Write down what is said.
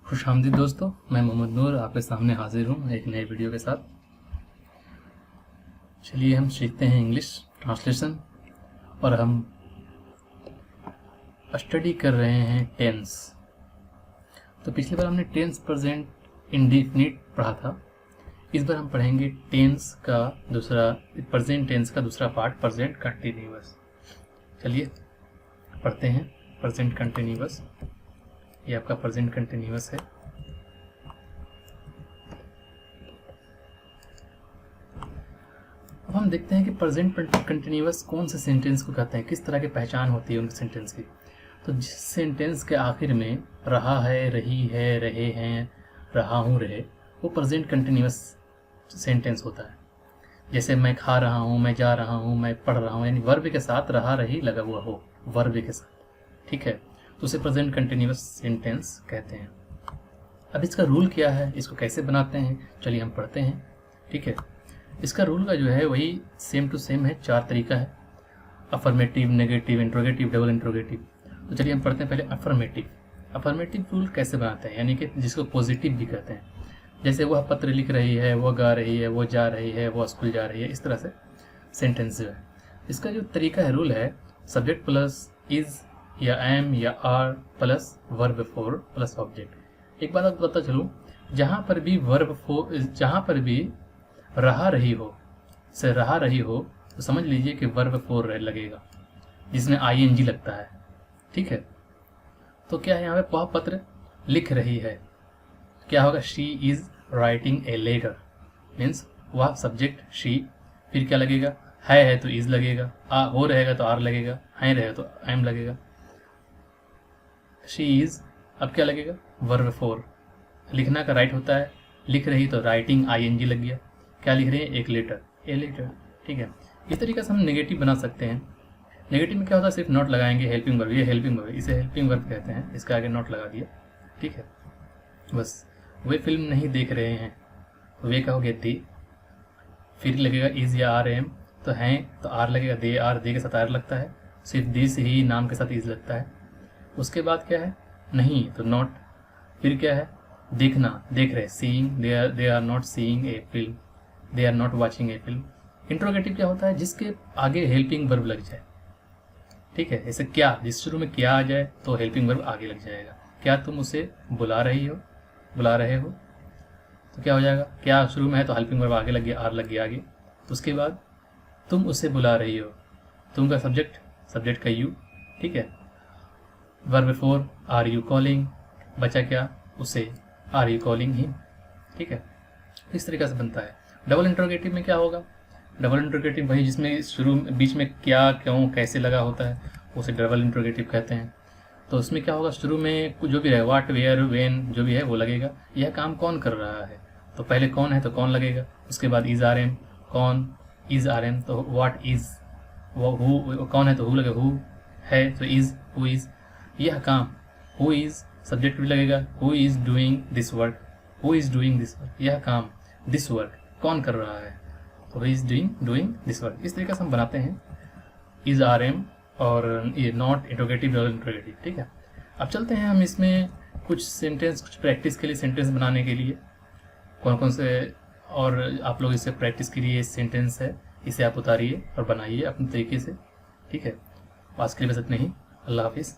खुशामदीद दोस्तों, मैं मोहम्मद नूर आपके सामने हाजिर हूँ एक नए वीडियो के साथ। चलिए हम सीखते हैं इंग्लिश ट्रांसलेशन और हम स्टडी कर रहे हैं टेंस। तो पिछली बार हमने टेंस प्रेजेंट इंडेफिनिट पढ़ा था। इस बार हम पढ़ेंगे टेंस का दूसरा प्रेजेंट टेंस का दूसरा पार्ट प्रेजेंट कंटिन्यूअस। चलिए पढ़ते हैं प्रेजेंट कंटिन्यूअस। ये आपका प्रेजेंट कंटिन्यूअस है। अब हम देखते हैं कि प्रेजेंट कंटिन्यूअस कौन से सेंटेंस को कहते हैं, किस तरह की पहचान होती है उन सेंटेंस की। तो जिस सेंटेंस के आखिर में रहा है, रही है, रहे हैं, रहा हूँ, रहे, वो प्रेजेंट कंटिन्यूअस सेंटेंस होता है। जैसे मैं खा रहा हूँ, मैं जा रहा हूँ, मैं पढ़ रहा हूँ, यानी वर्ब के साथ रहा रही लगा हुआ हो, वर्ब के साथ, ठीक है, तो उसे प्रेजेंट कंटिन्यूअस सेंटेंस कहते हैं। अब इसका रूल क्या है, इसको कैसे बनाते हैं, चलिए हम पढ़ते हैं, ठीक है। इसका रूल का जो है वही सेम टू सेम है, 4 तरीका है, affirmative, negative, interrogative, double interrogative. तो चलिए हम पढ़ते हैं पहले अफर्मेटिव। अफर्मेटिव रूल कैसे बनाते हैं, यानी कि जिसको पॉजिटिव भी कहते हैं। जैसे वह पत्र लिख रही है, वह गा रही है, वो जा रही है, वो स्कूल जा रही है, इस तरह से सेंटेंस जो है। इसका जो तरीका है, रूल है, सब्जेक्ट प्लस इज या एम या are plus verb four plus object. एक बात आपको पता चलूँ, जहाँ पर भी जहाँ पर भी रहा रही हो से रहा रही हो तो समझ लीजिए कि वर्ब फोर लगेगा, जिसमें आईएनजी लगता है, ठीक है। तो क्या है, यहाँ पे वह पत्र लिख रही है, क्या होगा, she is writing a letter, means वह सब्जेक्ट शी, फिर क्या लगेगा, है तो इज लगेगा, हो रहेगा तो आर लगेगा, है रहेगा तो एम लगेगा। शी इज, अब क्या लगेगा, वर्ब फोर, लिखना का राइट होता है, लिख रही तो राइटिंग आईएनजी लग गया, क्या लिख रहे हैं, एक लेटर, ए लेटर, ठीक है। इस तरीके से हम नेगेटिव बना सकते हैं। नेगेटिव में क्या होता है, सिर्फ नॉट लगाएंगे, हेल्पिंग वर्ब, ये हेल्पिंग वर्ब, इसे हेल्पिंग वर्ब कहते हैं, इसके आगे नॉट लगा दिया, ठीक है। बस, वे फिल्म नहीं देख रहे हैं, तो वे कहोगे दे, फिर लगेगा इज या आर एम, तो हैं तो आर लगेगा, दे आर, दे के साथ आर लगता है, सिर्फ दे से ही नाम के साथ इज लगता है। उसके बाद क्या है, नहीं तो नॉट, फिर क्या है, देखना, देख रहे, seeing, they are not seeing a film, they are not watching a film. Interrogative क्या होता है, जिसके आगे हेल्पिंग वर्ब लग जाए, ठीक है। जैसे क्या, जिस शुरू में क्या आ जाए तो हेल्पिंग वर्ब आगे लग जाएगा। क्या तुम उसे बुला रही हो, बुला रहे हो, तो क्या हो जाएगा, क्या शुरू में है तो हेल्पिंग वर्ब आगे लग गया, आर लग गया आगे। उसके बाद तुम उसे बुला रही हो, तुम का सब्जेक्ट, सब्जेक्ट का यू, ठीक है। Verb four, are you calling, बचा क्या, उसे, आर यू कॉलिंग हिम, ठीक है। इस तरीके से बनता है। डबल इंट्रोगेटिव में क्या होगा, डबल इंट्रोगेटिव वही जिसमें शुरू बीच में क्या, क्यों, कैसे लगा होता है, उसे डबल इंट्रोगेटिव कहते हैं। तो उसमें क्या होगा, शुरू में जो भी है, व्हाट, वेयर, व्हेन, जो भी है वो लगेगा। यह काम कौन कर रहा है, तो पहले कौन है तो कौन लगेगा, उसके बाद इज आर एम, कौन, इज आर एम, तो व्हाट इज, वो हु, कौन है तो हु लगेगा, हु है तो इज, हु इज, यह काम, हु इज सब्जेक्ट भी लगेगा, who is doing this work, who is doing this work, यह काम, दिस वर्क कौन कर रहा है, तो who is doing this work. इस तरीके से हम बनाते हैं इज आर एम और ये नॉट, इंट्रोगेटिव, डबल इंट्रोगेटिव, ठीक है। अब चलते हैं हम इसमें कुछ सेंटेंस, कुछ प्रैक्टिस के लिए, सेंटेंस बनाने के लिए कौन कौन से, और आप लोग इससे प्रैक्टिस के लिए सेंटेंस है, इसे आप उतारिए और बनाइए अपने तरीके से, ठीक है। आज के लिए बस इतना ही, अल्लाह हाफिज़।